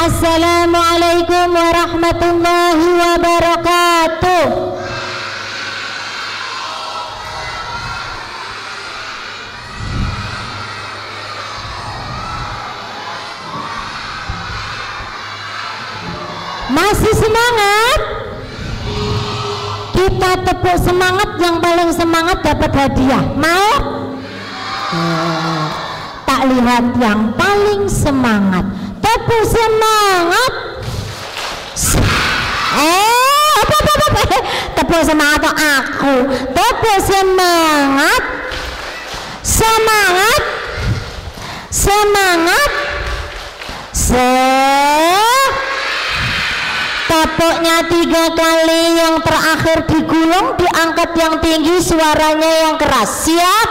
Assalamualaikum warahmatullahi wabarakatuh. Masih semangat? Kita tepuk semangat, yang paling semangat dapat hadiah. Mau? Tak lihat yang paling semangat. Tepuk semangat. Tepuk semangat atau aku? Tepuk semangat. Semangat. Semangat. Tepuknya 3 kali, yang terakhir digulung, diangkat yang tinggi, suaranya yang keras. Siap?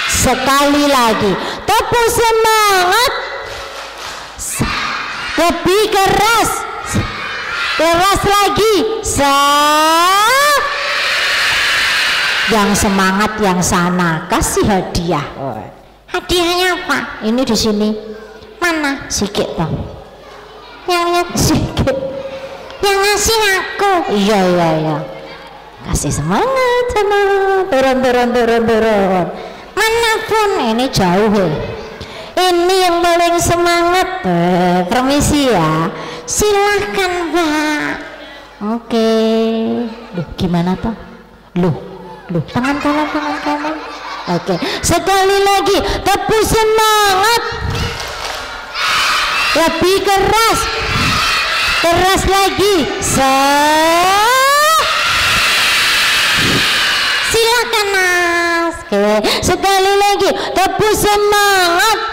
Sekali lagi. Tepuk semangat. Lebih keras. Keras lagi. Yang semangat yang sana kasih hadiah. Hadiahnya apa? Ini di sini. Mana? Sikit toh. Yang sikit. Yang ngasih aku. Iya. Kasih semangat, semangat. Turun. Manapun, ini jauh. Ini yang paling semangat. Permisi ya. Silahkan Mbak. Oke. Loh, gimana toh? Loh, tangan kanan. Oke, sekali lagi. Tepuk semangat. Lebih keras. Keras lagi. Silakan Mas. Oke, sekali lagi. Tepuk semangat.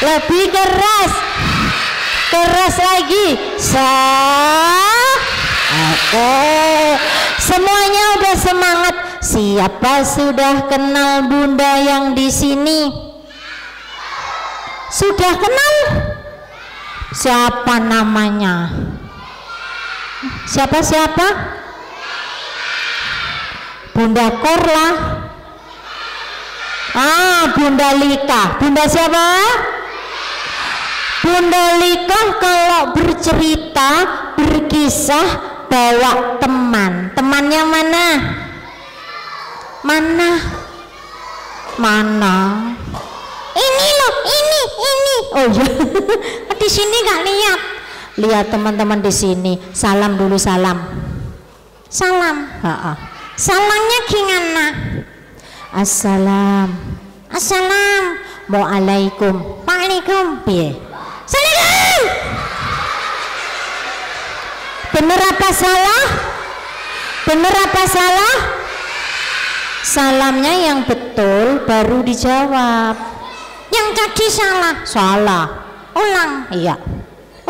Lebih keras. Keras lagi. Oke, semuanya udah semangat. Siapa sudah kenal Bunda yang di sini? Sudah kenal? Siapa namanya? Siapa? Bunda Korla. Bunda Lika. Bunda siapa? Bunda Lika kalau bercerita, berkisah, bawa teman. Temannya mana? Mana? Ini loh, ini. Oh ya, di sini nggak lihat. Lihat teman-teman di sini. Salam dulu, salam. Salamnya gimana? Assalamualaikum. Waalaikum. Piye? Salam. Bener apa salah? Salamnya yang betul baru dijawab. Yang tadi salah. Ulang. Iya.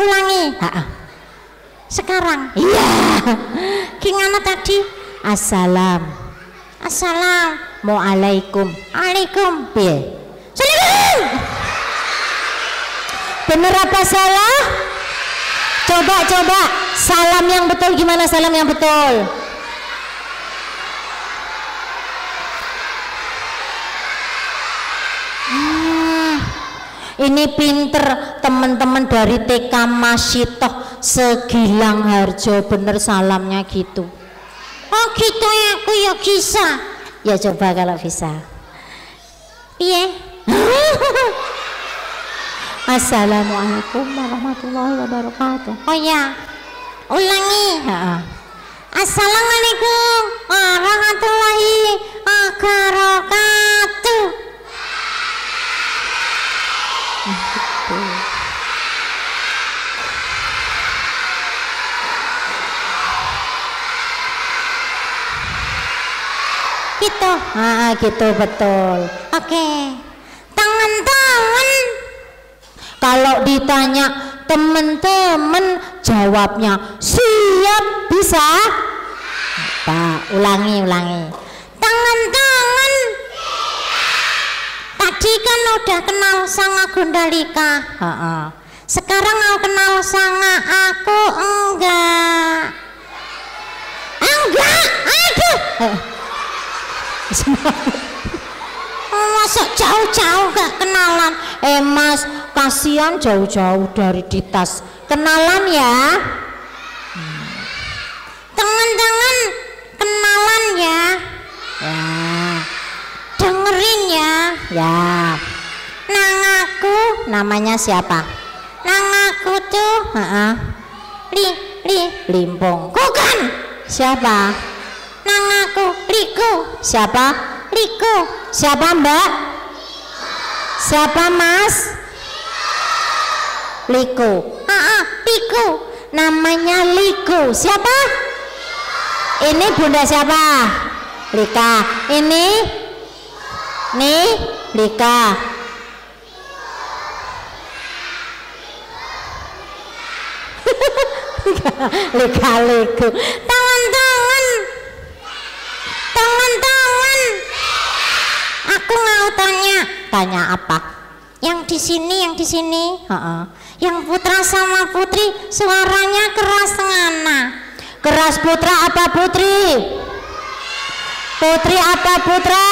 Ulangi. Sekarang. Iya. Gimana tadi? Assalamualaikum. Waalaikum. Piye? Salam. Bener apa salah? Coba. Salam yang betul gimana? Salam yang betul. Ini pinter teman-teman dari TK Masyitoh Segilang Harjo, bener salamnya gitu. Oh gitu ya, aku ya bisa. Ya coba kalau bisa. Iya. Assalamualaikum warahmatullahi wabarakatuh. Oh ya, ulangi. Assalamualaikum warahmatullahi wabarakatuh. Gitu. Gitu betul. Oke. Tangan-tangan. Kalau ditanya teman-teman jawabnya siap, bisa? Pak, ulangi. Tangan-tangan. Tadi kan udah kenal sama Gundalika. Sekarang mau kenal sama aku enggak? Aduh. Masa jauh-jauh gak kenalan? Mas, kasihan jauh-jauh dari di tas. Kenalan ya. Teman-teman, kenalan ya. Ya. Dengerin ya. Ya. Namaku, namanya siapa? Namaku tuh, Limpong. Bukan. Siapa? Namaku Liku. Siapa? Liku. Siapa Mbak? Siapa Mas? Liku. Liku. Namanya Liku. Siapa? Ini bunda siapa? Lika. Ini? Nih, Lika. Liku. Teman-teman, aku mau tanya apa? Yang di sini. Yang putra sama putri suaranya keras ngana. Keras putra apa putri? Putri apa putra?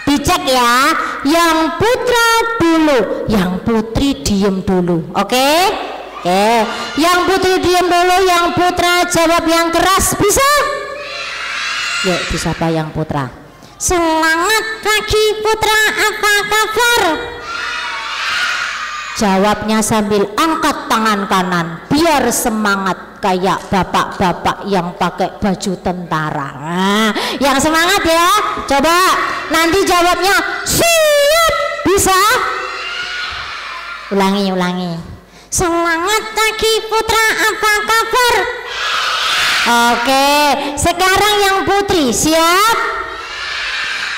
Dicek ya, yang putra dulu, yang putri diem dulu, oke? Yang putri diem dulu, yang putra jawab yang keras, bisa? Yuk disapa yang putra. Selamat pagi putra, apa kabar? Jawabnya sambil angkat tangan kanan biar semangat kayak bapak-bapak yang pakai baju tentara. Nah, yang semangat ya, coba nanti jawabnya siap. Bisa? Ulangi. Selamat pagi putra, apa kabar? Oke, sekarang yang putri siap?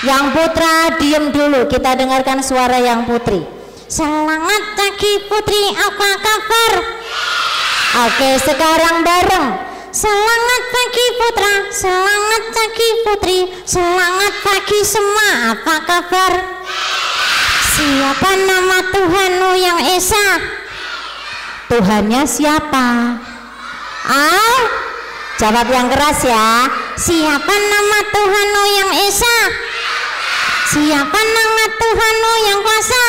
Yang putra diem dulu, kita dengarkan suara yang putri. Selamat pagi putri, apa kabar? Oke, sekarang bareng. Selamat pagi putra, selamat pagi putri, selamat pagi semua, apa kabar? Siapa nama Tuhanmu yang Esa? Tuhannya siapa? Jawab yang keras ya. Siapa nama Tuhanmu yang Esa? Siapa nama Tuhanmu yang kuasa?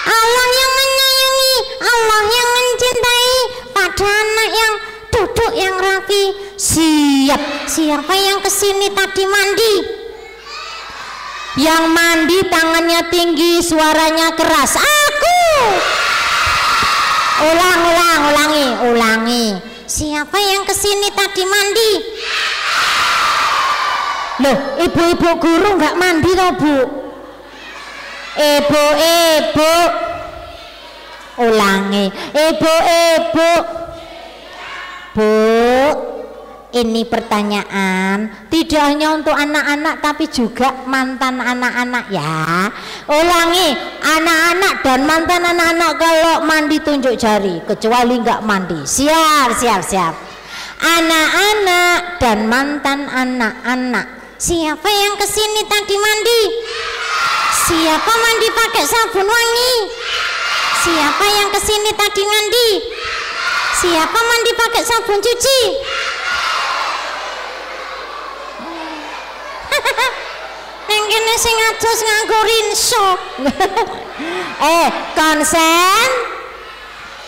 Allah yang menyayangi, Allah yang mencintai, pada anak yang duduk yang rapi. Siap. Siapa yang kesini tadi mandi? Yang mandi tangannya tinggi, suaranya keras. Aku. Ulangi. Siapa yang kesini tadi mandi? Loh, ibu-ibu guru nggak mandi loh bu? Ibu. Ulangi. Ibu. Bu, ini pertanyaan tidak hanya untuk anak-anak tapi juga mantan anak-anak ya. Ulangi, anak-anak dan mantan anak-anak kalau mandi tunjuk jari, kecuali nggak mandi. Siap. Anak-anak dan mantan anak-anak, siapa yang kesini tadi mandi? Siapa mandi pakai sabun wangi? Siapa yang kesini tadi mandi? Siapa mandi pakai sabun cuci? Yang kene sing adus nganggo rinso.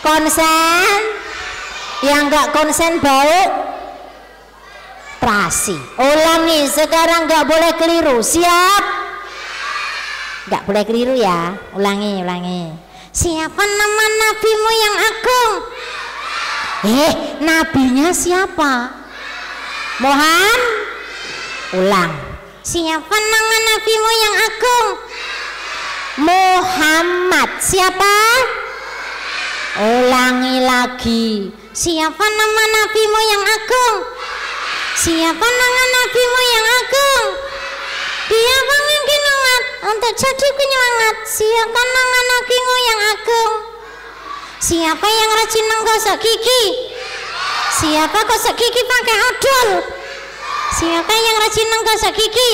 Konsen. Yang nggak konsen bau terasi. Ulangi, sekarang nggak boleh keliru. Siap? Nggak boleh keliru ya. Ulangi. Siapa nama nabimu yang agung? Nabinya siapa? Mohan? Ulang. Siapa nama nabimu yang agung? Muhammad. Siapa? Ulangi lagi. Siapa nama nabimu yang agung? Siapa nama nabimu yang agung? Dia pemimpin umat untuk jadi penyemangat. Siapa nama nabimu yang agung? Siapa yang rajin menggosok gigi? Siapa gosok gigi pakai odol? Siapa yang rajin menggosok gigi?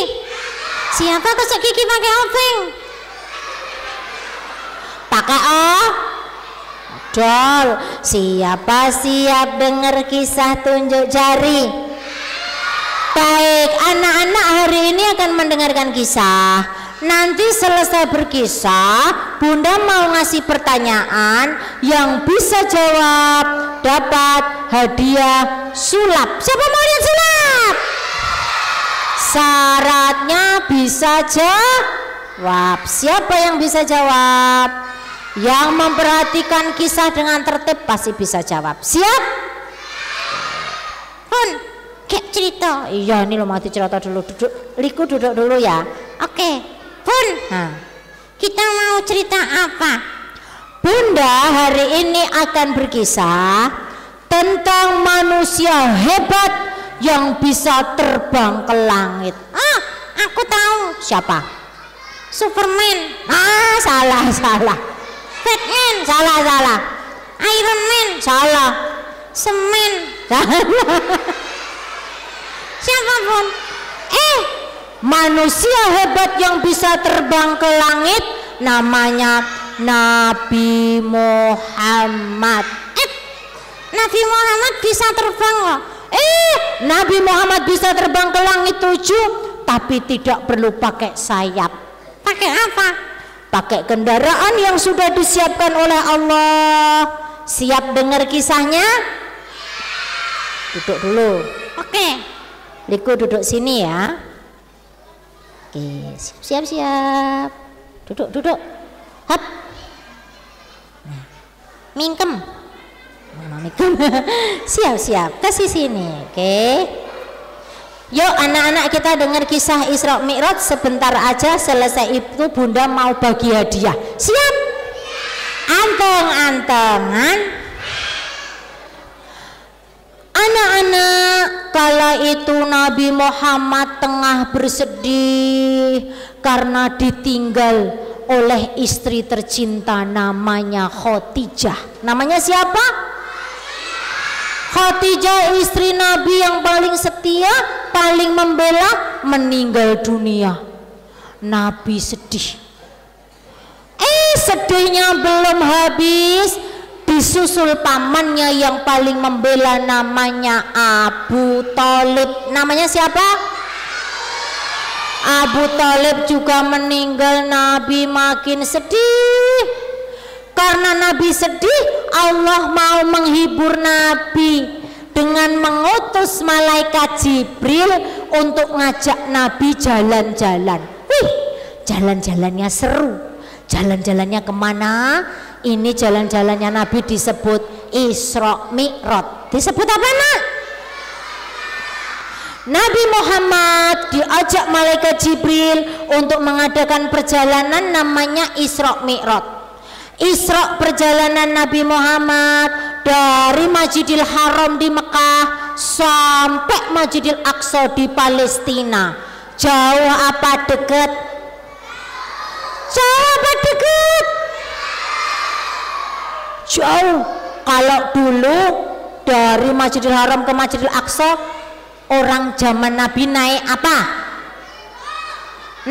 Siapa gosok gigi pakai obeng? Pakai odol. Siapa siap dengar kisah tunjuk jari? Baik, anak-anak hari ini akan mendengarkan kisah. Nanti selesai berkisah, Bunda mau ngasih pertanyaan, yang bisa jawab dapat hadiah sulap. Siapa mau lihat sulap? Syaratnya bisa jawab. Siapa yang bisa jawab? Yang memperhatikan kisah dengan tertib pasti bisa jawab. Siap? Hun, kayak cerita. Iya, ini lo mati cerita dulu. Duduk, Liku duduk dulu ya. Oke, Hun. Nah, kita mau cerita apa? Bunda hari ini akan berkisah tentang manusia hebat yang bisa terbang ke langit. Ah, aku tahu. Siapa? Superman. Ah, salah. Batman, salah. Iron Man, salah. Semen, salah. Siapa pun? Manusia hebat yang bisa terbang ke langit namanya Nabi Muhammad. Nabi Muhammad bisa terbang loh. Nabi Muhammad bisa terbang ke langit 7, tapi tidak perlu pakai sayap. Pakai apa? Pakai kendaraan yang sudah disiapkan oleh Allah. Siap dengar kisahnya? Duduk dulu. Oke. Liku duduk sini ya. Oke, siap. Duduk. Hap. Nah, mingkem. Mana mingkem? Siap. Kasih sini. Oke. Yuk anak-anak kita dengar kisah Isra Mi'raj sebentar aja, selesai itu Bunda mau bagi hadiah. Siap? Anteng-antengan. Anak-anak, kala itu Nabi Muhammad tengah bersedih karena ditinggal oleh istri tercinta namanya Khadijah. Namanya siapa? Khadijah, istri Nabi yang paling setia, paling membela, meninggal dunia. Nabi sedih. Sedihnya belum habis, disusul pamannya yang paling membela namanya Abu Thalib. Namanya siapa? Abu Thalib juga meninggal. Nabi makin sedih. Karena Nabi sedih, Allah mau menghibur Nabi dengan mengutus malaikat Jibril untuk ngajak Nabi jalan-jalan. Jalan-jalannya seru. Jalan-jalannya kemana? Ini jalan-jalannya Nabi disebut Isra Mi'raj. Disebut apa, Nak? Nabi Muhammad diajak malaikat Jibril untuk mengadakan perjalanan namanya Isra Mi'raj. Isra perjalanan Nabi Muhammad dari Masjidil Haram di Mekah sampai Masjidil Aqsa di Palestina. Jauh apa dekat? Jauh apa dekat? Jauh. Kalau dulu dari Masjidil Haram ke Masjidil Aqsa, orang zaman Nabi naik apa?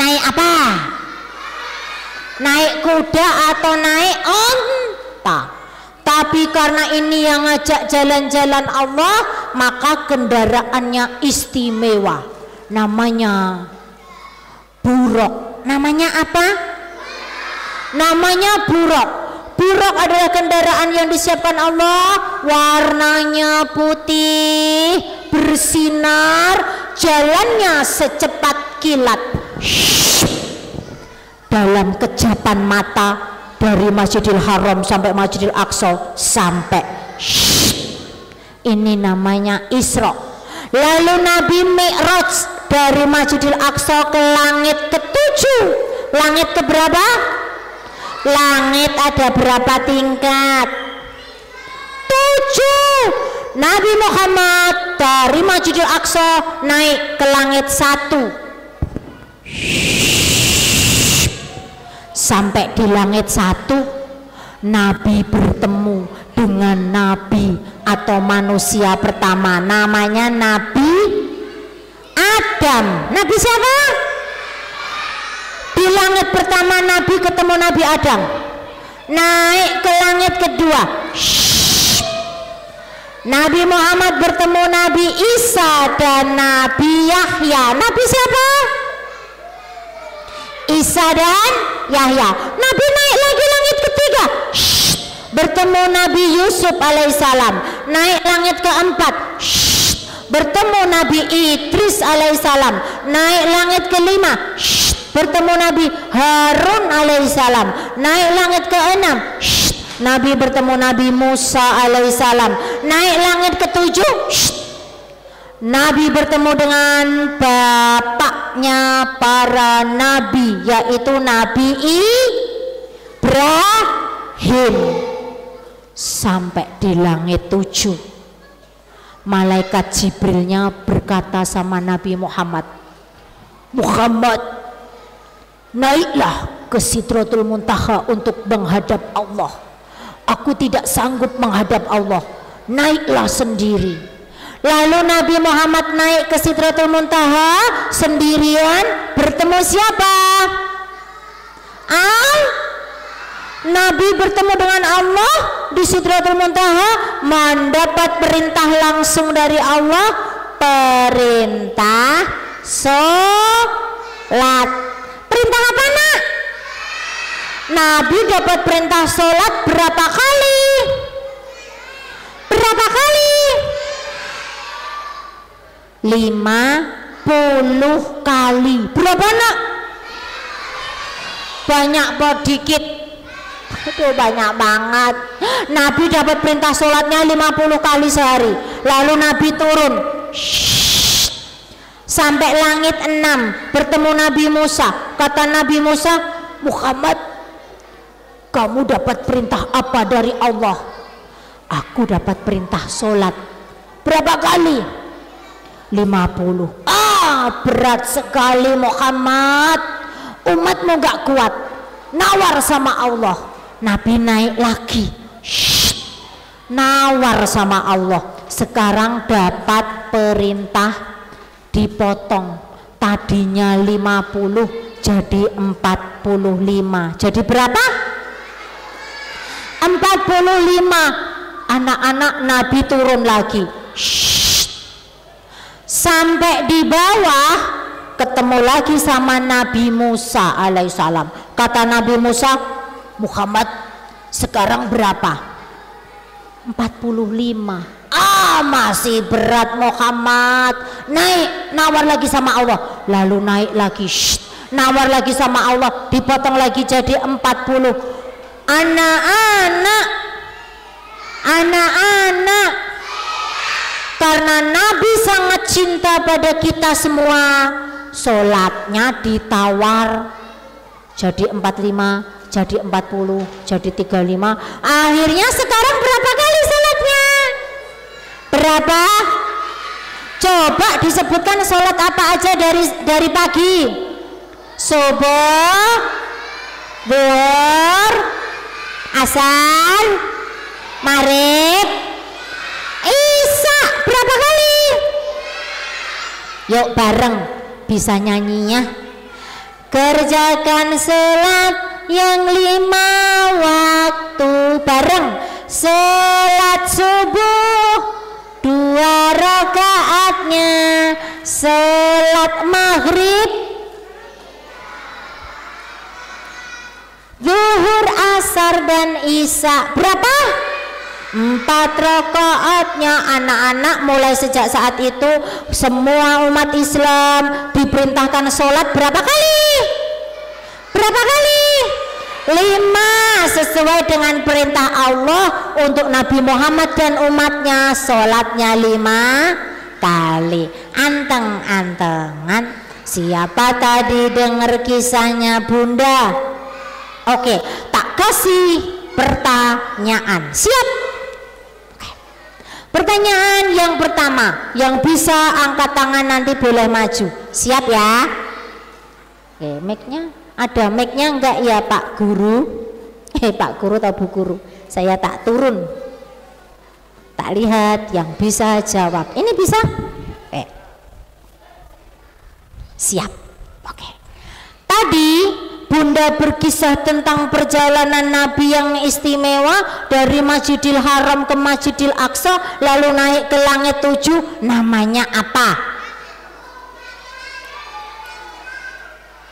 Naik apa? Naik kuda atau naik onta. Tapi karena ini yang ngajak jalan-jalan Allah, maka kendaraannya istimewa. Namanya buruk. Namanya apa? Namanya buruk. Buruk adalah kendaraan yang disiapkan Allah, warnanya putih, bersinar, jalannya secepat kilat. Dalam kejapan mata dari Masjidil Haram sampai Masjidil Aqsa sampai ini namanya Isra. Lalu Nabi Mi'raj dari Masjidil Aqsa ke langit ke-7. Langit keberapa? Langit ada berapa tingkat? 7. Nabi Muhammad dari Masjidil Aqsa naik ke langit 1. Sampai di langit 1, Nabi bertemu dengan Nabi atau manusia pertama, namanya Nabi Adam. Nabi siapa? Di langit pertama Nabi ketemu Nabi Adam. Naik ke langit kedua, Nabi Muhammad bertemu Nabi Isa dan Nabi Yahya. Nabi siapa? Isa dan Yahya. Nabi naik lagi langit ketiga. Bertemu Nabi Yusuf alaihissalam. Naik langit keempat. Bertemu Nabi Idris alaihissalam. Naik langit kelima. Bertemu Nabi Harun alaihissalam. Naik langit keenam. Nabi bertemu Nabi Musa alaihissalam. Naik langit ketujuh. Nabi bertemu dengan bapaknya para nabi, yaitu Nabi Ibrahim. Sampai di langit 7, malaikat Jibrilnya berkata sama Nabi Muhammad, Muhammad, naiklah ke Sidratul Muntaha untuk menghadap Allah. Aku tidak sanggup menghadap Allah, naiklah sendiri. Lalu Nabi Muhammad naik ke Sidratul Muntaha sendirian, bertemu siapa? Nabi bertemu dengan Allah di Sidratul Muntaha, mendapat perintah langsung dari Allah, perintah sholat. Perintah apa, nak? Nabi dapat perintah sholat berapa kali? Berapa kali? 50 kali. Berapa, nak? Banyak apa dikit? Itu banyak banget. Nabi dapat perintah sholatnya 50 kali sehari. Lalu Nabi turun sampai langit 6, bertemu Nabi Musa. Kata Nabi Musa, Muhammad, kamu dapat perintah apa dari Allah? Aku dapat perintah sholat. Berapa kali? 50. Berat sekali Muhammad, umatmu gak kuat. Nawar sama Allah. Nabi naik lagi, nawar sama Allah. Sekarang dapat perintah dipotong. Tadinya 50 jadi 45. Jadi berapa? 45. Anak-anak Nabi turun lagi. Sampai di bawah ketemu lagi sama Nabi Musa alaihissalam. Kata Nabi Musa, Muhammad, sekarang berapa? 45. Masih berat Muhammad. Naik, nawar lagi sama Allah. Lalu naik lagi, nawar lagi sama Allah. Dipotong lagi jadi 40. Anak-anak, karena Nabi sangat cinta pada kita semua, sholatnya ditawar jadi 45, jadi 40, jadi 35. Akhirnya sekarang berapa kali sholatnya? Berapa? Coba disebutkan sholat apa aja dari pagi. Subuh, zuhur, asar, maghrib, isya. Berapa kali? Yuk bareng, bisa nyanyinya. Kerjakan sholat yang 5 waktu bareng. Sholat subuh 2 rakaatnya, sholat maghrib, zuhur, asar, dan isya. Berapa? 4 rakaatnya. Anak-anak, mulai sejak saat itu semua umat Islam diperintahkan sholat berapa kali? Berapa kali? 5, sesuai dengan perintah Allah untuk Nabi Muhammad dan umatnya. Sholatnya 5 kali. Anteng-antengan. Siapa tadi dengar kisahnya Bunda? Oke, tak kasih pertanyaan. Siap? Pertanyaan yang pertama, yang bisa angkat tangan nanti boleh maju. Siap ya? Oke, mic-nya ada, mic-nya enggak ya Pak Guru? Pak Guru atau Bu Guru? Saya tak turun, tak lihat yang bisa jawab. Ini bisa? Siap. Oke. Tadi Bunda berkisah tentang perjalanan Nabi yang istimewa dari Masjidil Haram ke Masjidil Aqsa, lalu naik ke langit 7. Namanya apa?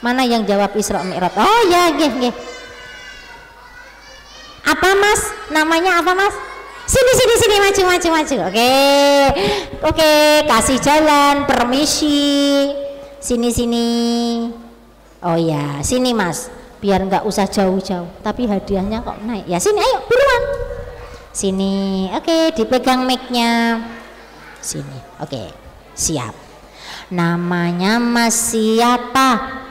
Mana yang jawab Isra Mi'raj? Oh ya, nggih. Apa Mas? Namanya apa Mas? Sini maju. Oke, kasih jalan, permisi. Sini. Oh ya, sini Mas, biar nggak usah jauh-jauh. Tapi hadiahnya kok naik. Ya sini, ayo buruan. Sini, oke, dipegang mic-nya. Sini, oke, siap. Namanya Mas siapa?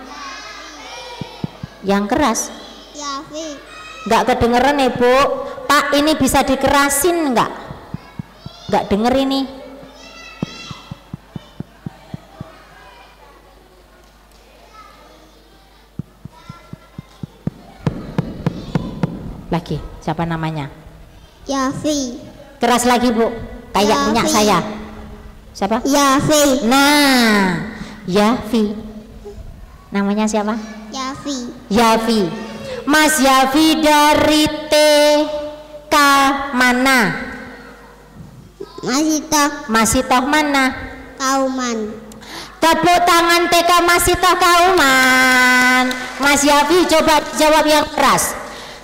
Yang keras? Yafi. Nggak kedengeran Ibu. Pak, ini bisa dikerasin nggak? Nggak denger ini. Lagi, siapa namanya? Yafi. Keras lagi Bu, kayak Yafi. minyak saya. Siapa? Yafi. Nah, Yafi. Namanya siapa? Yafi. Mas Yafi dari TK mana? Masitoh mana? Kauman. Tepuk tangan TK Masitoh Kauman. Mas Yafi coba jawab yang keras.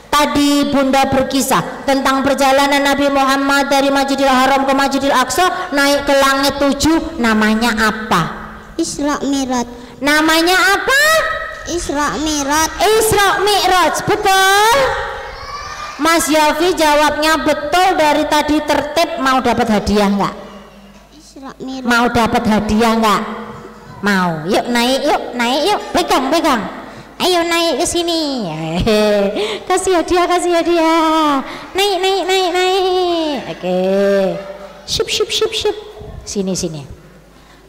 Tadi Bunda berkisah tentang perjalanan Nabi Muhammad dari Masjidil Haram ke Masjidil Aqsa, naik ke langit 7. Namanya apa? Isra Mi'raj. Namanya apa? Isra Mi'raj. Isra Mi'raj, betul? Mas Yafi jawabnya betul, dari tadi tertib. Mau dapat hadiah nggak? Isra Mi'raj. Mau dapat hadiah nggak? Mau. Yuk naik yuk. Pegang. Ayo naik ke sini. Kasih hadiah. Naik. Oke. Sip. Sini.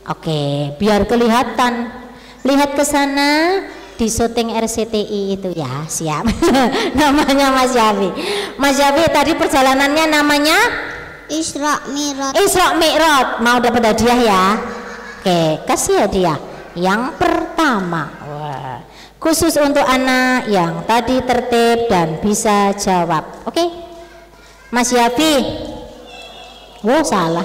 Oke, biar kelihatan. Lihat ke sana, di syuting RCTI itu ya. Siap. Namanya Mas Yafi. Mas Yafi tadi perjalanannya namanya Isra Mi'raj. Mau dapat hadiah ya? Oke, kasih hadiah. Yang pertama, wah, khusus untuk anak yang tadi tertib dan bisa jawab. Oke, Mas Yafi. Oh salah.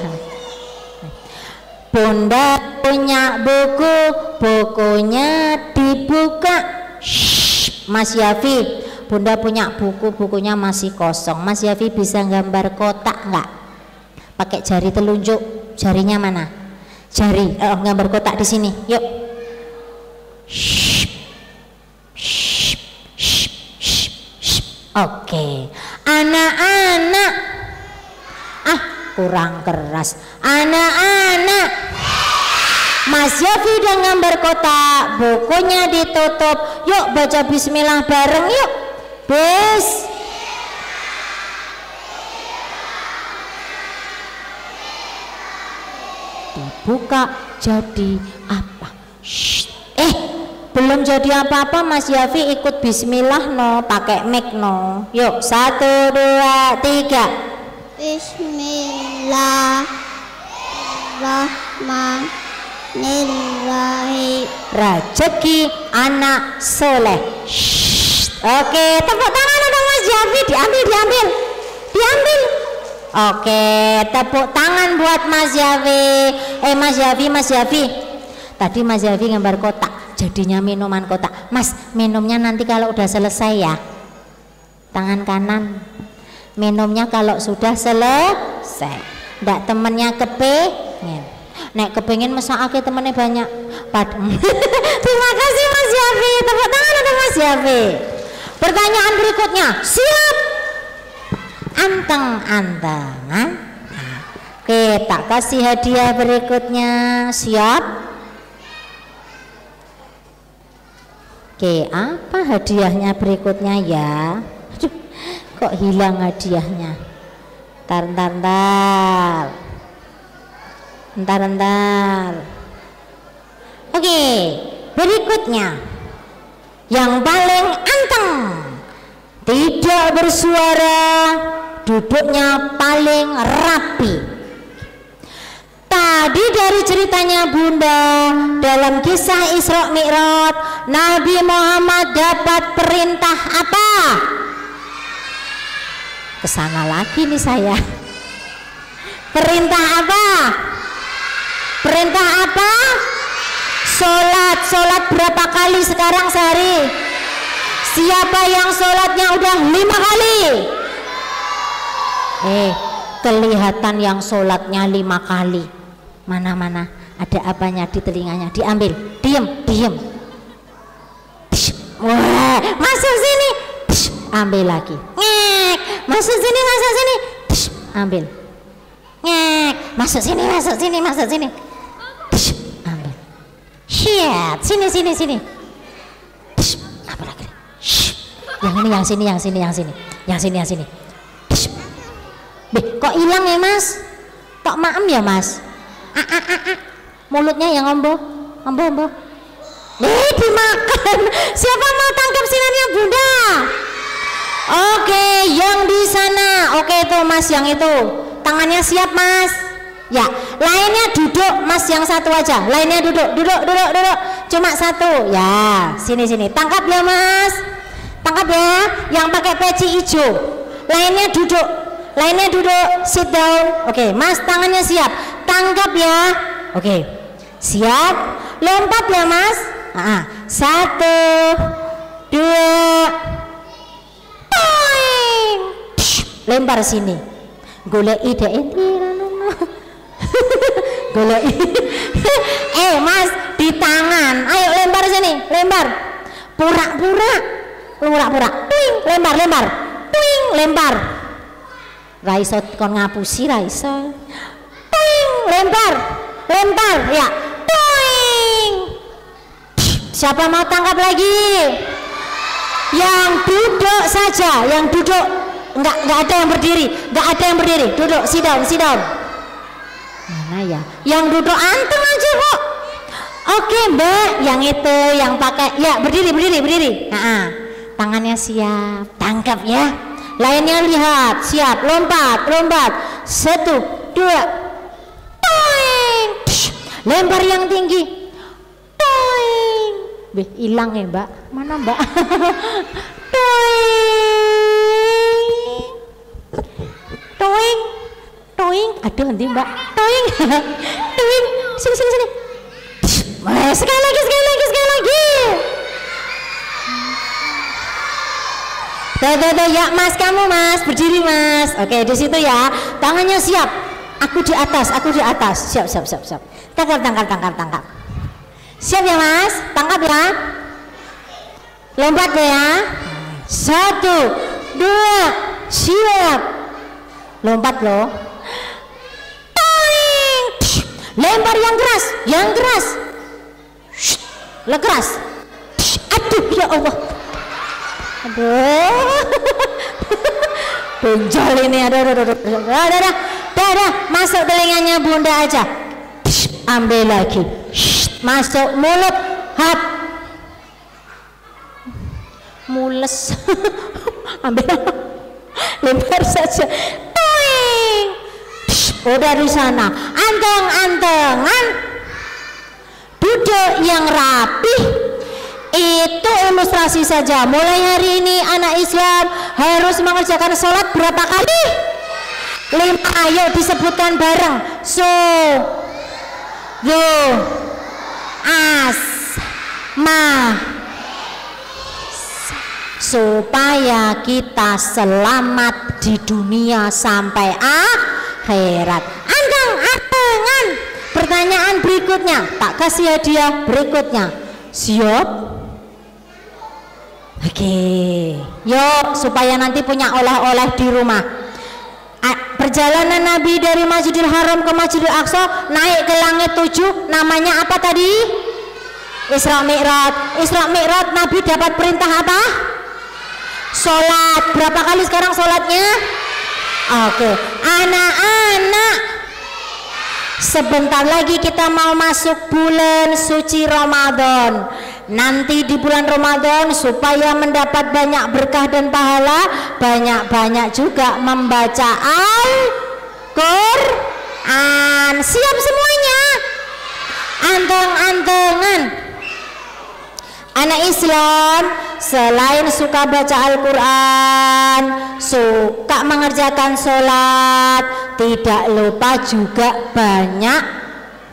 Bunda punya buku, bukunya dibuka. Shh, Mas Yafi, Bunda punya buku, bukunya masih kosong. Mas Yafi bisa gambar kotak nggak? Pakai jari telunjuk, jarinya mana? Jari, gambar kotak di sini. Yuk. Oke, anak-anak, kurang keras. Anak-anak, Mas Yafi udah gambar kotak, bukunya ditutup. Yuk baca bismillah bareng yuk. Dibuka, jadi apa? Belum jadi apa-apa. Mas Yafi ikut bismillah no, pakai mic no. Yuk 1, 2, 3. Bismillahirrahmanirrahim. Rezeki anak soleh. Oke, tepuk tangan untuk Mas Yafi. Diambil. Oke, tepuk tangan buat Mas Yafi. Mas Yafi. Tadi Mas Yafi gambar kotak, jadinya minuman kotak. Mas, minumnya nanti kalau udah selesai ya. Tangan kanan. Minumnya kalau sudah selesai. Ndak temennya kepengen. Nek kepengen mesakake temennya banyak. Terima kasih Mas Yafi. Tepuk tangan untuk Mas Yafi. Pertanyaan berikutnya. Siap. Anteng-antengan. Oke, tak kasih hadiah berikutnya. Siap. Oke, apa hadiahnya berikutnya ya? Aduh, kok hilang hadiahnya? Ntar. Oke, berikutnya yang paling anteng, tidak bersuara, duduknya paling rapi. Tadi dari ceritanya Bunda, dalam kisah Isra Mi'raj, Nabi Muhammad dapat perintah apa? Kesana lagi nih saya. Perintah apa? Perintah apa? Sholat berapa kali sekarang sehari? Siapa yang sholatnya udah 5 kali? Kelihatan yang sholatnya 5 kali. Mana ada apanya di telinganya? Diambil, diem. Wah, masuk sini, ambil lagi. Ngek, masuk sini, ambil. Ngek, masuk sini, ambil. Shit, sini. Apa lagi? Yang sini. Kok hilang ya Mas? Tok maem ya Mas? Mulutnya yang ombo. Dimakan. Siapa mau tangkap sinarnya Bunda? Oke, yang di sana. Oke itu Mas yang itu. Tangannya siap Mas. Ya, lainnya duduk Mas yang satu aja. Lainnya duduk. Cuma satu. Ya, sini. Tangkap ya Mas. Tangkap ya. Yang pakai peci hijau. Lainnya duduk. Sit down. Oke, Mas tangannya siap. Tangkap ya. Oke. Siap. Lompat ya Mas. 1, 2. Toing. Lempar sini. Goleki dek goleki. Mas di tangan. Ayo lempar sini. Lempar. Pura-pura. Tuing. Lempar. Tuing. Lempar. Raiso kon ngapusi raiso. Tuing. Lempar. Ya. Tuing. Siapa mau tangkap lagi? Yang duduk saja. Yang duduk. Enggak ada yang berdiri. Duduk. Sit down. Mana ya? Yang duduk anteng aja kok. Oke Mbak. Yang itu yang pakai. Ya berdiri. Tangannya siap. Tangkap ya. Lainnya lihat, siap, lompat. 1, 2. Toing. Lempar yang tinggi. Toing. Hilang ya Mbak. Mana Mbak? Toing. Aduh nanti Mbak. Toing. Sini. Sekali lagi. Tuh, ya Mas, kamu Mas, berdiri Mas. Oke, di situ ya. Tangannya siap. Aku di atas. Siap. Tangkap. Siap ya Mas? Tangkap ya. Lompat ya. 1, 2, siap. Lompat loh. Toing. Lempar yang keras. Lekeras. Aduh ya Allah. Benjol ini. Ada. Masuk telinganya Bunda aja. Ambil lagi. Masuk mulut. Hap. Mules. Ambil. Lempar saja. Toing. Udah di sana. Anteng-antengan. Duduk yang rapih. Itu ilustrasi saja. Mulai hari ini anak Islam harus mengerjakan sholat berapa kali? 5. Ayo disebutkan bareng. Supaya kita selamat di dunia sampai akhirat. Anteng-antengan. Pertanyaan berikutnya, tak kasih hadiah berikutnya. Siap? Oke, yuk supaya nanti punya oleh-oleh di rumah. Perjalanan Nabi dari Masjidil Haram ke Masjidil Aqsa naik ke langit 7, namanya apa tadi? Isra Mi'raj. Nabi dapat perintah apa? Sholat. Berapa kali sekarang sholatnya? Oke, anak-anak, sebentar lagi kita mau masuk bulan suci Ramadan. Nanti di bulan Ramadan supaya mendapat banyak berkah dan pahala, banyak-banyak juga membaca Al-Quran. Anteng-antengan. Siap semuanya? Anteng-antengan. Anak Islam selain suka baca Al-Quran, suka mengerjakan sholat, tidak lupa juga banyak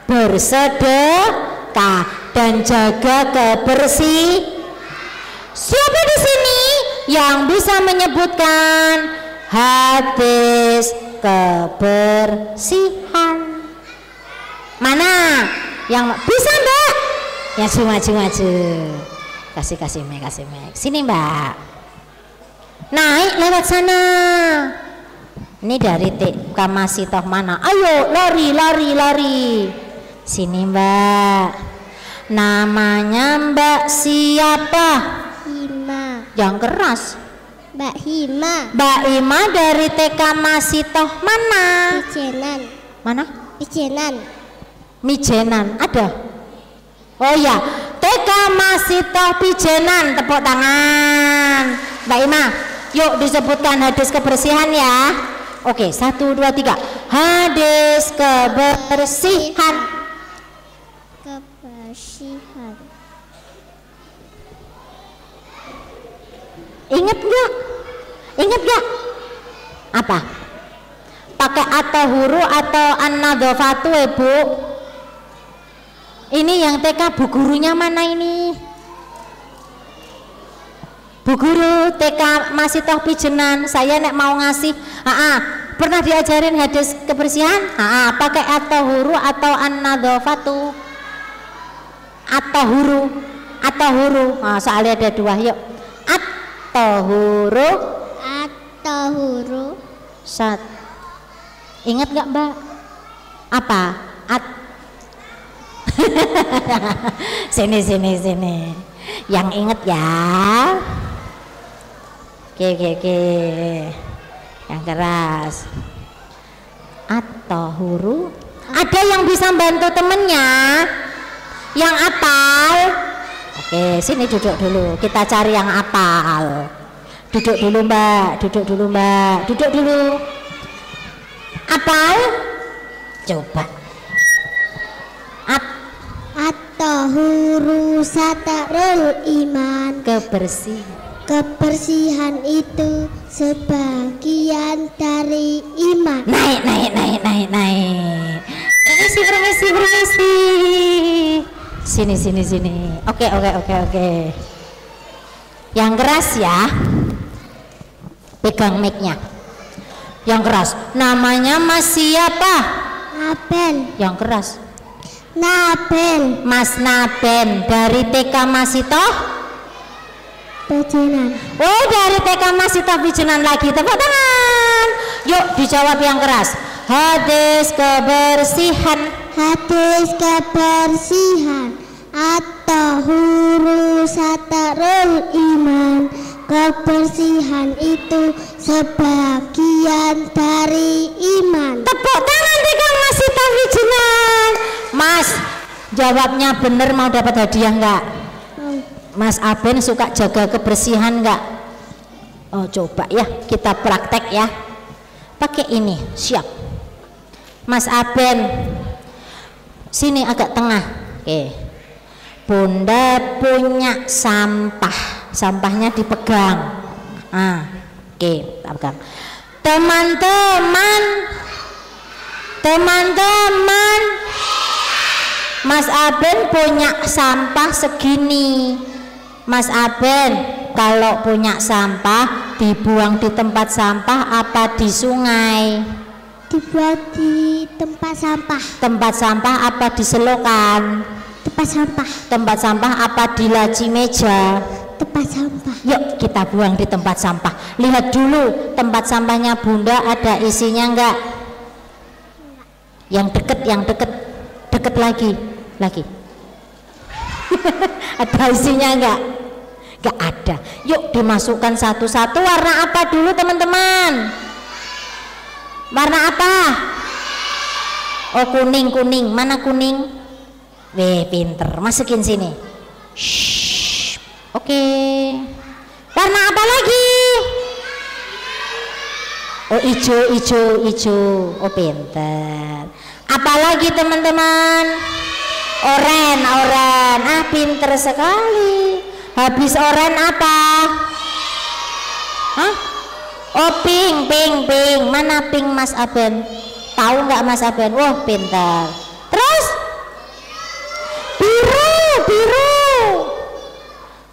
bersedekah dan jaga kebersihan. Siapa di sini yang bisa menyebutkan hadis kebersihan? Mana yang bisa, Mbak? Ya, maju. Kasih mic. Sini, Mbak. Naik lewat sana. Ini dari Kamasitoh mana? Ayo lari. Sini, Mbak. Namanya Mbak siapa? Hima. Yang keras. Mbak Hima. Mbak Ima dari TK Masitoh mana? Pijenan. Mana? Pijenan. Mijenan ada. Oh ya, TK Masitoh Pijenan, tepuk tangan. Mbak Ima, yuk disebutkan hadis kebersihan ya. Oke, 1, 2, 3. Hadis kebersihan. Kebersihan. Ingat gak? Apa? Pakai at-tahuru atau an-nadhafatu, Bu? Ini yang TK, bu gurunya mana ini? Bu guru TK Masitoh Pijenan, saya nek mau ngasih, pernah diajarin hadis kebersihan? Pakai at-tahuru atau an-nadhafatu? At-tahuru. Soalnya ada 2, yuk. At-tahuru. Ingat gak, Mbak? Apa? Sini. Yang inget ya. Oke. Yang keras. At-tahuru. Ada yang bisa bantu temennya? Yang apal? Oke, sini duduk dulu. Kita cari yang apal. Duduk dulu, Mbak. Duduk dulu. Apal? Coba. At-tahuru satarul iman. Kebersihan itu sebagian dari iman. Naik. Permisi. Sini. Oke. Yang keras ya. Pegang mic-nya. Yang keras. Namanya Mas siapa? Naben. Yang keras. Naben. Mas Naben dari TK Masitoh Pijenan. Oh, dari TK Masitoh Pijenan lagi. Tepuk tangan. Yuk dijawab yang keras. Hadis kebersihan. At-tahuru satarul iman. Kebersihan itu sebagian dari iman. Tepuk tangan TK Masitoh Pijenan. Mas, jawabnya bener, mau dapat hadiah enggak? Mas Aben suka jaga kebersihan enggak? Oh, coba ya, kita praktek ya. Pakai ini, siap. Mas Aben, sini agak tengah. Oke. Bunda punya sampahnya dipegang. Oke, pegang. Teman-teman, Mas Aben punya sampah segini. Mas Aben, kalau punya sampah dibuang di tempat sampah apa di sungai? Dibuang di tempat sampah. Tempat sampah apa di selokan? Tempat sampah apa di laci meja? Tempat sampah. Yuk kita buang di tempat sampah. Lihat dulu tempat sampahnya Bunda ada isinya enggak? Yang deket lagi. Ada isinya enggak? Enggak ada. Yuk dimasukkan satu-satu. Warna apa dulu teman-teman? Warna apa? Oh, kuning. Mana kuning? Weh, pinter. Masukin sini. Oke. Warna apa lagi? Oh, hijau. Oh, pinter. Apalagi teman-teman? Oren. Ah, pinter sekali. Habis oren apa? Hah? Oh, pink. Mana pink Mas Aben? Tahu nggak Mas Aben? Wah, pintar. Terus? Biru.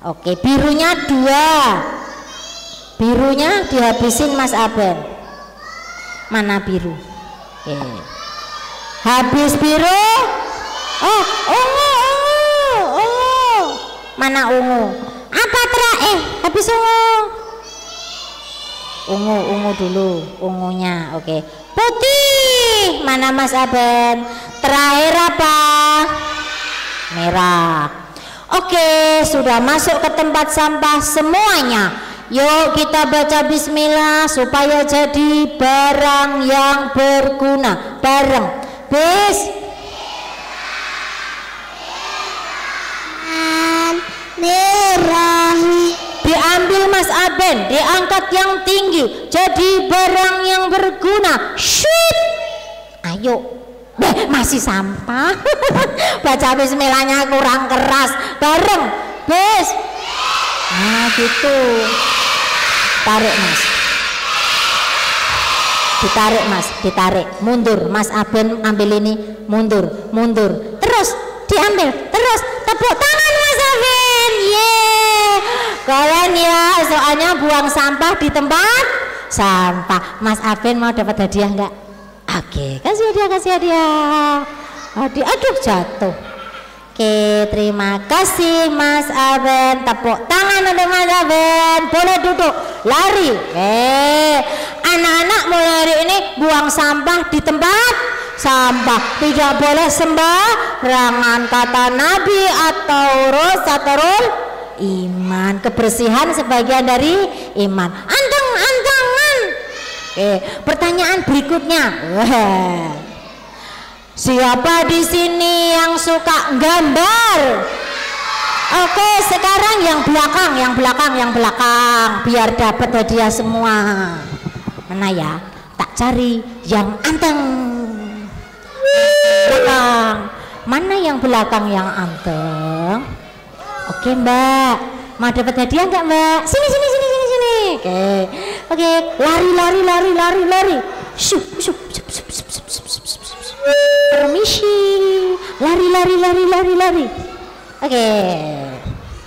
Oke, birunya 2. Birunya dihabisin Mas Aben. Mana biru? Habis biru. Oh, ungu. Mana ungu? Apa habis ungu dulu, ungunya. Oke. Putih. Mana Mas Aben? Terakhir apa? Merah. Oke, sudah masuk ke tempat sampah semuanya. Yuk kita baca bismillah supaya jadi barang yang berguna. Bareng. Diambil Mas Aben, diangkat yang tinggi, jadi barang yang berguna. Shoot. Ayo. Masih sampah. Baca bismillahnya kurang keras. Bareng. Nah gitu. Tarik Mas. Ditarik. Mundur. Mas Aben ambil ini. Mundur. Terus diambil. Terus tepuk tangan Mas Aben. Kalian ya, soalnya buang sampah di tempat sampah. Mas Aben mau dapat hadiah enggak? Oke, kasih hadiah. Aduh, jatuh. Oke, terima kasih Mas Aben. Tepuk tangan untuk Mas Aben. Boleh duduk. Lari. Anak-anak mulai hari ini buang sampah di tempat sampah. Tidak boleh sembarangan, kata Nabi atau Rasul iman. Kebersihan sebagian dari iman. Antangan. Pertanyaan berikutnya. Siapa di sini yang suka gambar? Oke, sekarang yang belakang, biar dapat hadiah semua. Mana ya? Tak cari yang anteng. Belakang. Mana yang belakang yang anteng? Oke, Mbak. Mau dapat hadiah enggak, Mbak? Sini. Oke. Lari. Syup. Permisi. Lari. Oke.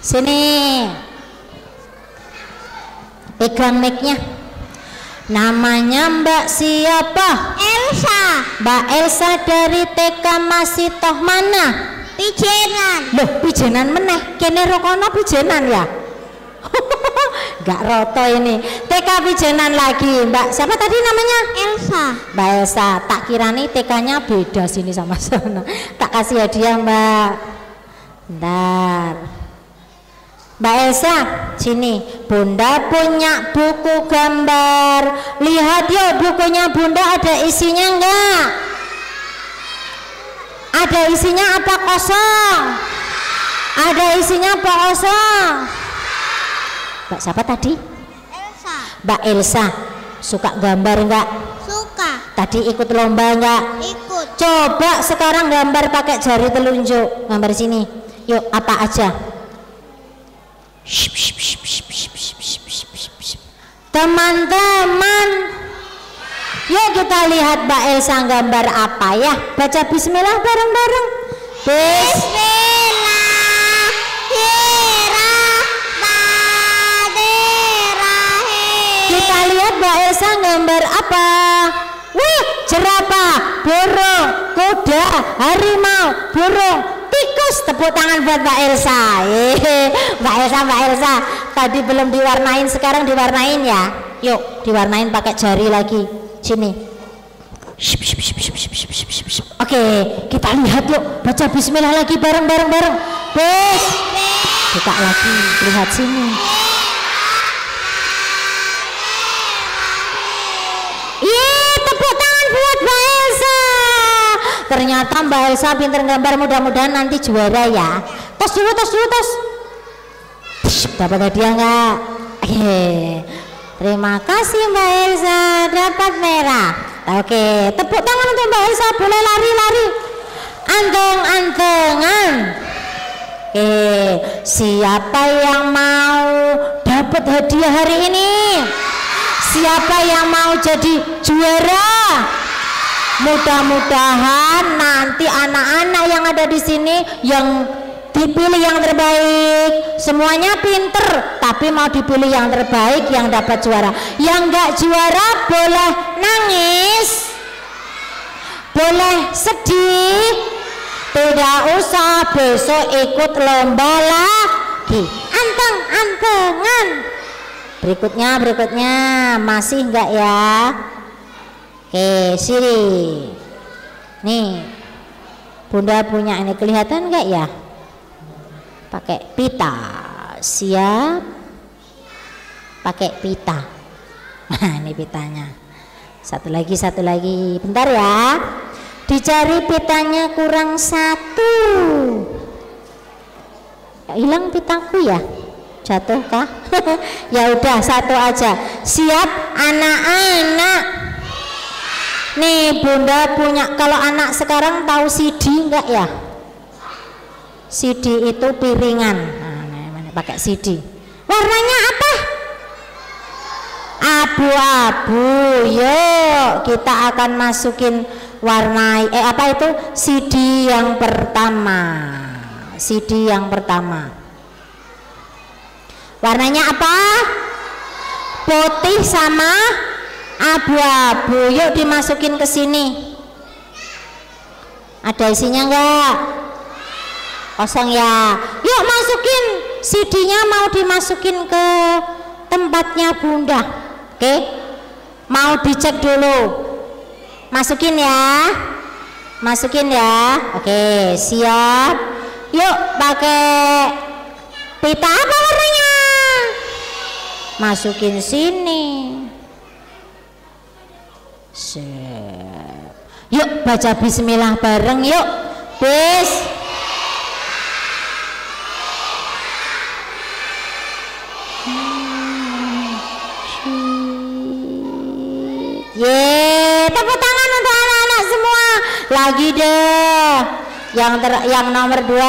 Sini. Pegang mic-nya. Namanya Mbak siapa? Elsa. Mbak Elsa dari TK Masitoh mana? Pijenan. Loh, pijenan meneh. Kene rokono pijenan ya? Gak roto ini. TK pijenan lagi. Mbak siapa tadi namanya? Elsa. Mbak Elsa. Tak kirani TK-nya beda sini sama sana. Tak kasih hadiah, Mbak. Bentar. Mbak Elsa, sini. Bunda punya buku gambar. Lihat yuk bukunya Bunda, ada isinya enggak? Ada isinya apa kosong? Ada isinya apa kosong? Mbak siapa tadi? Elsa. Mbak Elsa. Suka gambar enggak? Suka. Tadi ikut lomba enggak? Ikut. Coba sekarang gambar pakai jari telunjuk. Gambar sini. Yuk, apa aja? Teman-teman, yuk kita lihat Mbak Elsa gambar apa ya. Baca bismillah bareng-bareng. Kita lihat Mbak Elsa gambar apa? Wih, jerapah, burung, kuda, harimau, burung, tikus. Tepuk tangan buat Mbak Elsa. Mbak Elsa. Tadi belum diwarnain, sekarang diwarnain ya. Yuk, diwarnain pakai jari lagi. Sini. Oke, kita lihat yuk. Baca bismillah lagi bareng. Buka lagi, lihat sini. Tepuk tangan buat Mbak Elsa. Ternyata Mbak Elsa pinter gambar, mudah-mudahan nanti juara ya. Tos dulu. Dapat hadiah enggak? Terima kasih Mbak Elsa, dapat merah. Oke, tepuk tangan untuk Mbak Elsa, boleh lari-lari. Anteng-antengan. Oke, siapa yang mau dapat hadiah hari ini? Siapa yang mau jadi juara? Mudah-mudahan nanti anak-anak yang ada di sini yang dipilih yang terbaik. Semuanya pinter, tapi mau dipilih yang terbaik, yang dapat juara. Yang nggak juara boleh nangis, boleh sedih, tidak usah besok ikut lomba lagi. Anteng-antengan. Berikutnya masih enggak ya? Oke, sini. Nih, Bunda punya ini, kelihatan enggak ya? Pakai pita. Siap. Pakai pita. Nah, ini pitanya. Satu lagi. Bentar ya. Dicari pitanya kurang 1. Hilang pitaku ya? Jatuh kah? Ya udah 1 aja. Siap anak-anak. Nih Bunda punya, kalau anak sekarang tahu CD enggak ya? CD itu piringan. Nah, pakai CD. Warnanya apa? Abu-abu. Yuk kita akan masukin warna apa itu? CD yang pertama. CD yang pertama. Warnanya apa? Putih sama abu-abu. Yuk dimasukin ke sini. Ada isinya enggak? Kosong ya. Yuk masukin CD-nya, mau dimasukin ke tempatnya Bunda. Oke? Mau dicek dulu. Masukin ya. Masukin ya. Oke, siap. Yuk pakai pita apa warnanya? Masukin sini. Siap. Yuk baca bismillah bareng yuk. Bis. Tepuk tangan untuk anak-anak semua. Lagi deh. Yang nomor 2.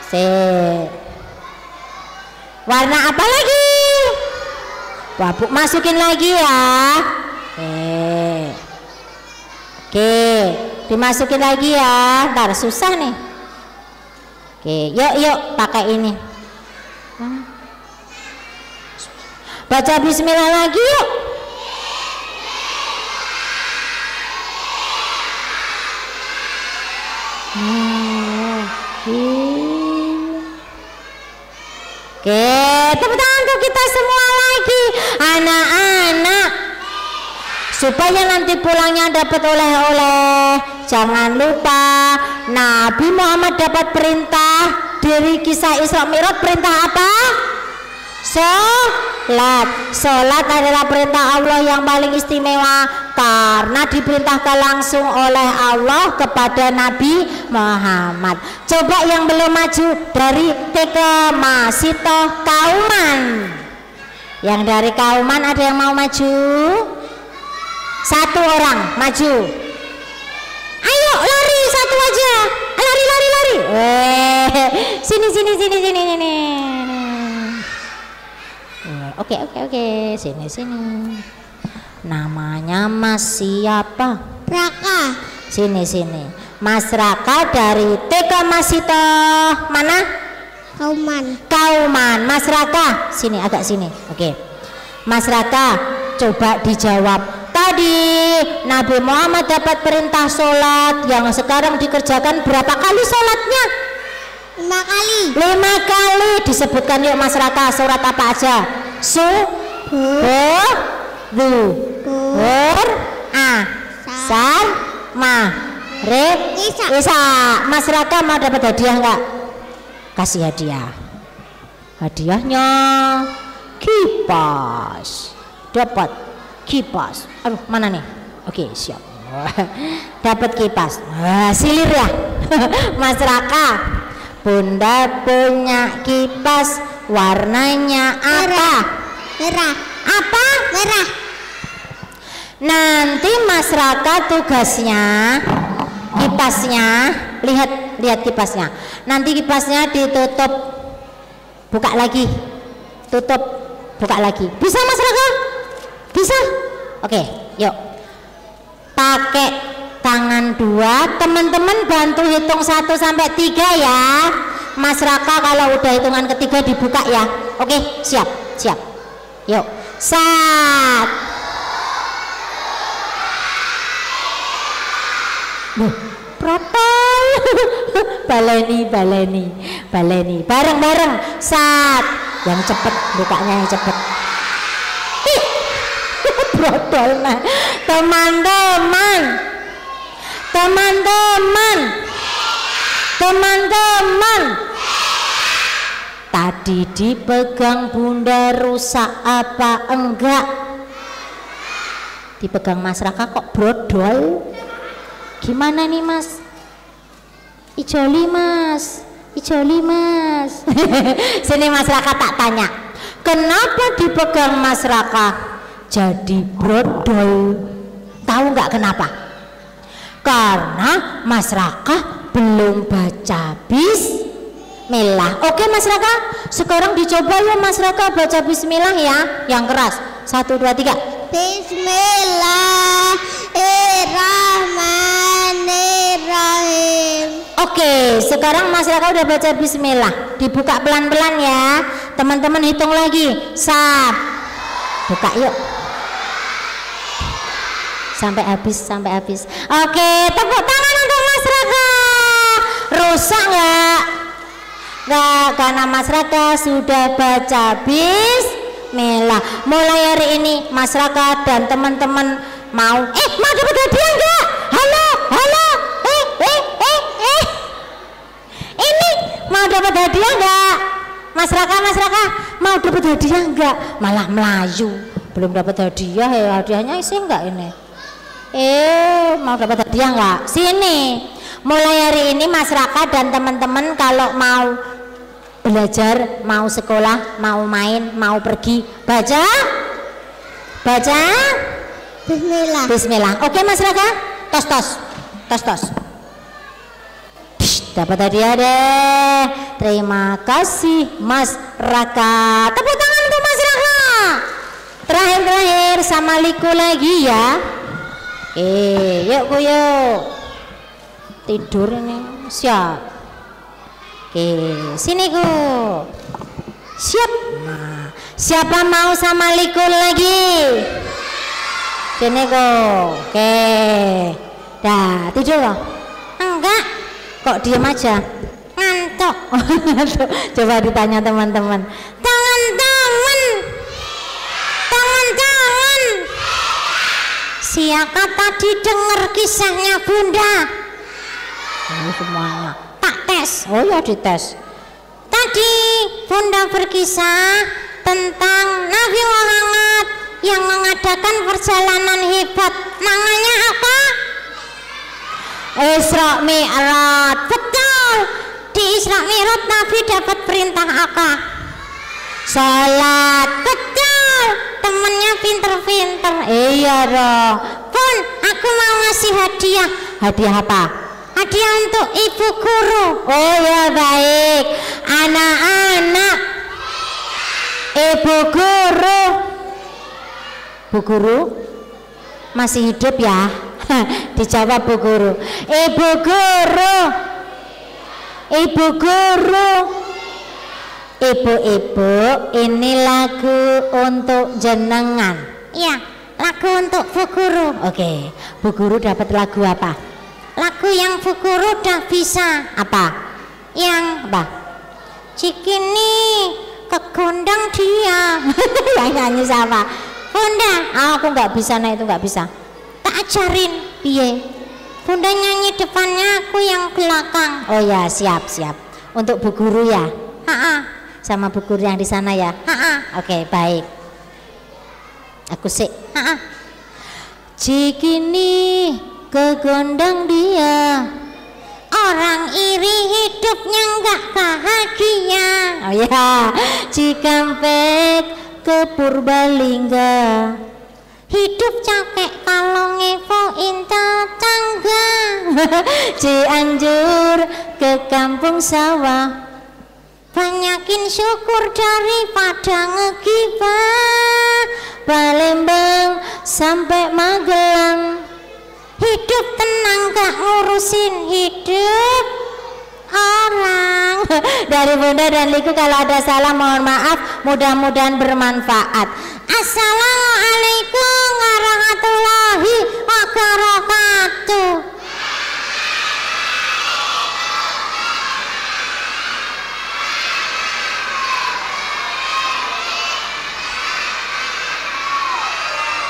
Sip. Warna apa lagi? Babuk masukin lagi ya. Oke, dimasukin lagi ya. Ntar susah nih. Oke, yuk pakai ini. Baca bismillah lagi yuk. Oke, tepuk tangan untuk kita semua lagi, anak-anak, supaya nanti pulangnya dapat oleh-oleh. Jangan lupa Nabi Muhammad dapat perintah dari kisah Isra Mi'raj. Perintah apa? Sholat adalah perintah Allah yang paling istimewa karena diperintahkan langsung oleh Allah kepada Nabi Muhammad. Coba yang belum maju dari TK Masito Kauman. Yang dari Kauman ada yang mau maju? 1 orang maju. Ayo lari 1 aja. Lari. Sini. Oke. Sini. Namanya Mas siapa? Raka. Sini. Mas Raka dari TK Masito mana? Kauman. Mas Raka, sini agak sini. Oke. Mas Raka, coba dijawab. Tadi Nabi Muhammad dapat perintah sholat yang sekarang dikerjakan berapa kali sholatnya? 5 kali. 5 kali. Disebutkan yuk Mas Raka, surat apa aja? Subuh, Zuhur, Asar, Maghrib, Isya. Mas Raka mau dapat hadiah enggak? Kasih hadiah. Hadiahnya kipas. Dapat kipas. Aduh, mana nih? Oke, siap. Dapat kipas. Silir ya. Mas Raka, Bunda punya kipas, warnanya apa? Merah. Apa? Merah. Nanti Mas Raka tugasnya kipasnya, lihat kipasnya. Nanti kipasnya ditutup, buka lagi, tutup, buka lagi. Bisa Mas Raka? Bisa? Oke, yuk. Pakai tangan dua, teman-teman bantu hitung 1 sampai 3 ya. Mas Raka kalau udah hitungan ketiga dibuka ya. Oke, siap. Yuk. 1. Protol. baleni bareng-bareng. Yang cepet, bukanya yang cepet. Protol. Nah, teman-teman, tadi dipegang Bunda rusak apa enggak? Dipegang Mas Raka kok brodol? Gimana nih Mas? Ijoli mas. Sini Mas Raka tak tanya, kenapa dipegang Mas Raka jadi brodol? Tahu nggak kenapa? Karena Mas Raka belum baca bismillah. Oke Mas Raka, sekarang dicoba ya Mas Raka baca bismillah ya, yang keras. 1, 2, 3. Bismillahirrahmanirrahim. Oke, sekarang Mas Raka udah baca bismillah. Dibuka pelan-pelan ya. Teman-teman hitung lagi. Buka yuk. Sampai habis. Oke, tepuk tangan untuk Mas Raka. Rusak nggak? Nggak, karena Mas Raka sudah baca bismillah. Mulai hari ini Mas Raka dan teman-teman mau dapat hadiah enggak? Halo. Ini mau dapat hadiah enggak? Mas Raka mau dapat hadiah enggak? Malah melayu. Belum dapat hadiah ya, hadiahnya isi enggak ini? Mau dapat hadiah enggak? Sini. Mulai hari ini Mas Raka dan teman-teman kalau mau belajar, mau sekolah, mau main, mau pergi, baca bismillah. Oke Mas Raka, tos. Dapat hadiah deh. Terima kasih Mas Raka. Tepuk tangan untuk Mas Raka. Terakhir sama Liku lagi ya. Yuk tidur ini. Siap. Sini Ku. Siap. Nah, siapa mau sama Liku lagi? Sini Ku. Dah tidur loh. Enggak. Kok diam aja? Ngantuk. Coba ditanya teman-teman. Teman-teman. Siapa tadi dengar kisahnya Bunda? Semuanya. Tak tes. Oh ya dites. Tadi Bunda berkisah tentang Nabi Muhammad yang mengadakan perjalanan hebat. Namanya apa? Isra Mi'raj. Betul. Di Isra Mi'raj Nabi dapat perintah apa? Salat. Betul. Temennya pinter-pinter. Iya dong. Pun aku mau ngasih hadiah. Hadiah apa? Hadiah untuk ibu guru. Oh ya baik. Anak-anak, ibu guru. Bu guru masih hidup ya? Dijawab Bu guru. Ibu guru, ibu-ibu, ini lagu untuk jenengan. Ya, lagu untuk Bu guru. Oke, Bu guru dapat lagu apa? Lagu yang Bu guru udah bisa. Apa? Yang apa? Cikini kegondang dia. Yang nyanyi siapa? Bunda. Aku nggak bisa, nah itu nggak bisa. Tak ajarin, piye? Bunda nyanyi depannya, aku yang belakang. Oh ya, siap. Untuk Bu guru ya? Sama Bu guru yang di sana ya? Oke, baik. Aku sih. Cikini kegondang dia, orang iri hidupnya nggak bahagia. Oh ya, Cikampek ke Purbalingga, hidup cakek kalau ngevo intel tangga. Cianjur ke kampung sawah, banyakin syukur daripada ngegibah. Palembang sampai Magelang, hidup tenang gak ngurusin hidup orang. Dari Bunda dan Liku kalau ada salah mohon maaf, mudah-mudahan bermanfaat. Assalamualaikum